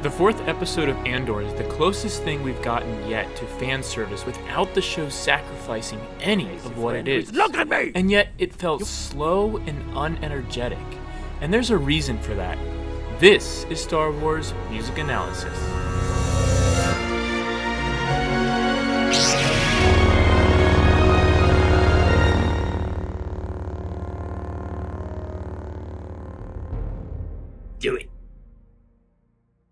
The fourth episode of ANDOR is the closest thing we've gotten yet to fan service without the show sacrificing any of what it is. Look at me! And yet it felt slow and unenergetic. And there's a reason for that. This is Star Wars Music Analysis. Do it.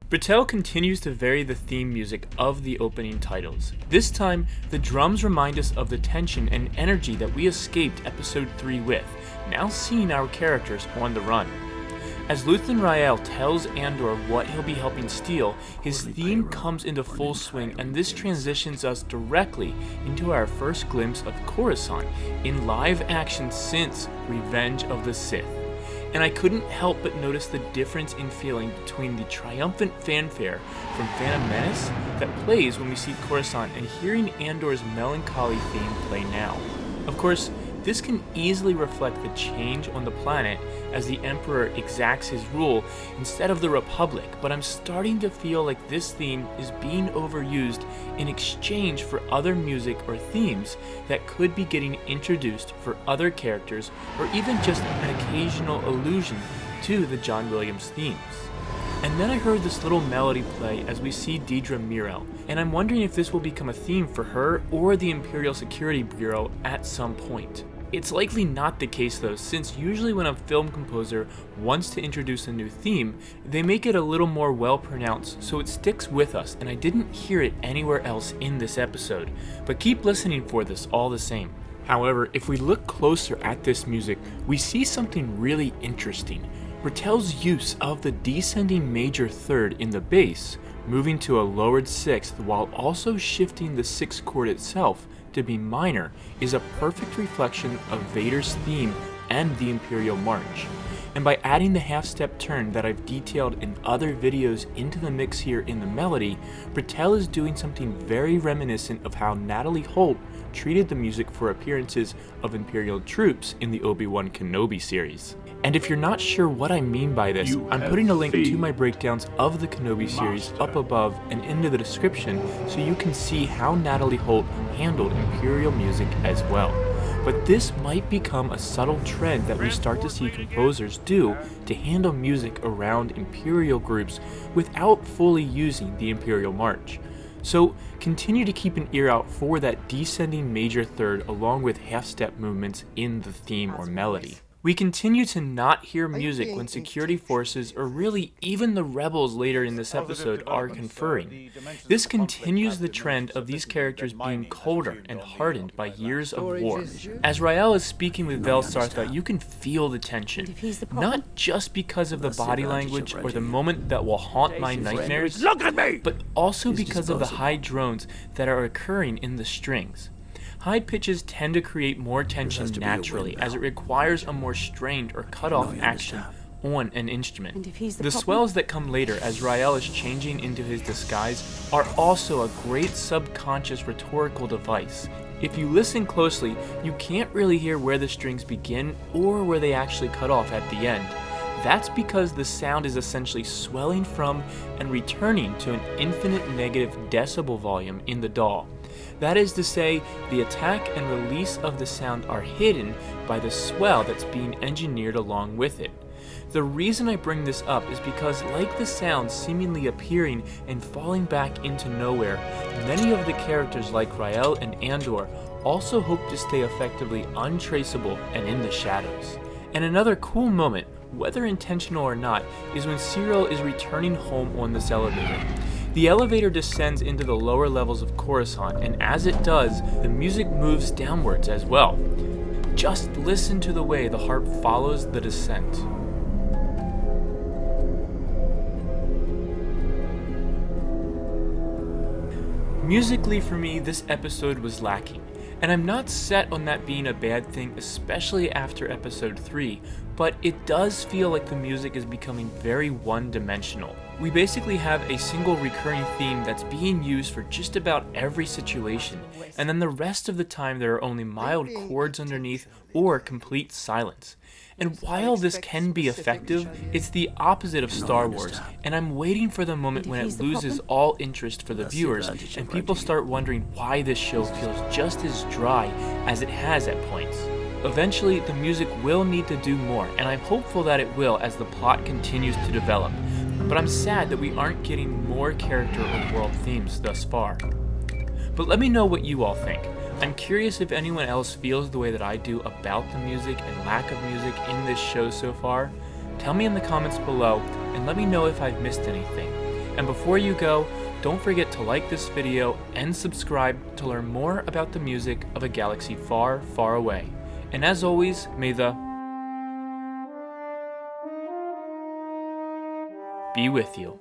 Britell continues to vary the theme music of the opening titles. This time, the drums remind us of the tension and energy that we escaped Episode 3 with, now seeing our characters on the run. As LuthenRael tells Andor what he'll be helping steal, his theme comes into full swing, and this transitions us directly into our first glimpse of Coruscant in live action since Revenge of the Sith. And I couldn't help but notice the difference in feeling between the triumphant fanfare from Phantom Menace that plays when we see Coruscant and hearing Andor's melancholy theme play now. Of course, this can easily reflect the change on the planet as the Emperor exacts his rule instead of the Republic, but I'm starting to feel like this theme is being overused in exchange for other music or themes that could be getting introduced for other characters, or even just an occasional allusion to the John Williams themes. And then I heard this little melody play as we see Dedra Meero, and I'm wondering if this will become a theme for her or the Imperial Security Bureau at some point. It's likely not the case though, since usually when a film composer wants to introduce a new theme, they make it a little more well pronounced so it sticks with us, and I didn't hear it anywhere else in this episode, but keep listening for this all the same. However, if we look closer at this music, we see something really interesting. Britell's use of the descending major third in the bass, moving to a lowered sixth while also shifting the sixth chord itself to be minor, is a perfect reflection of Vader's theme and the Imperial March. And by adding the half-step turn that I've detailed in other videos into the mix here in the melody, Britell is doing something very reminiscent of how Natalie Holt treated the music for appearances of Imperial troops in the Obi-Wan Kenobi series. And if you're not sure what I mean by this, I'm putting a link to my breakdowns of the Kenobi series up above and into the description so you can see how Natalie Holt handled Imperial music as well. But this might become a subtle trend that we start to see composers do to handle music around Imperial groups without fully using the Imperial March. So continue to keep an ear out for that descending major third along with half-step movements in the theme or melody. We continue to not hear music when security forces, or really even the rebels later in this episode, are conferring. This continues the trend of these characters being colder and hardened by years of war. As Rael is speaking with VelSartha, you can feel the tension, not just because of the body language or the moment that will haunt my nightmares, but also because of the high drones that are occurring in the strings. High pitches tend to create more tension naturally, as it requires a more strained or cut-off action on an instrument. The swells that come later as Rael is changing into his disguise are also a great subconscious rhetorical device. If you listen closely, you can't really hear where the strings begin or where they actually cut off at the end. That's because the sound is essentially swelling from and returning to an infinite negative decibel volume in the DAW. That is to say, the attack and release of the sound are hidden by the swell that's being engineered along with it. The reason I bring this up is because, like the sound seemingly appearing and falling back into nowhere, many of the characters like Rael and Andor also hope to stay effectively untraceable and in the shadows. And another cool moment, whether intentional or not, is when Syril is returning home on this elevator. The elevator descends into the lower levels of Coruscant, and as it does, the music moves downwards as well. Just listen to the way the harp follows the descent. Musically for me, this episode was lacking. And I'm not set on that being a bad thing, especially after episode 3, but it does feel like the music is becoming very one-dimensional. We basically have a single recurring theme that's being used for just about every situation, and then the rest of the time there are only mild chords underneath or complete silence. And while this can be effective, it's the opposite of Star Wars, and I'm waiting for the moment when it loses all interest for the viewers, and people start wondering why this show feels just as dry as it has at points. Eventually, the music will need to do more, and I'm hopeful that it will as the plot continues to develop. But I'm sad that we aren't getting more character or world themes thus far. But let me know what you all think. I'm curious if anyone else feels the way that I do about the music and lack of music in this show so far. Tell me in the comments below, and let me know if I've missed anything. And before you go, don't forget to like this video and subscribe to learn more about the music of a galaxy far, far away. And as always, may the be with you.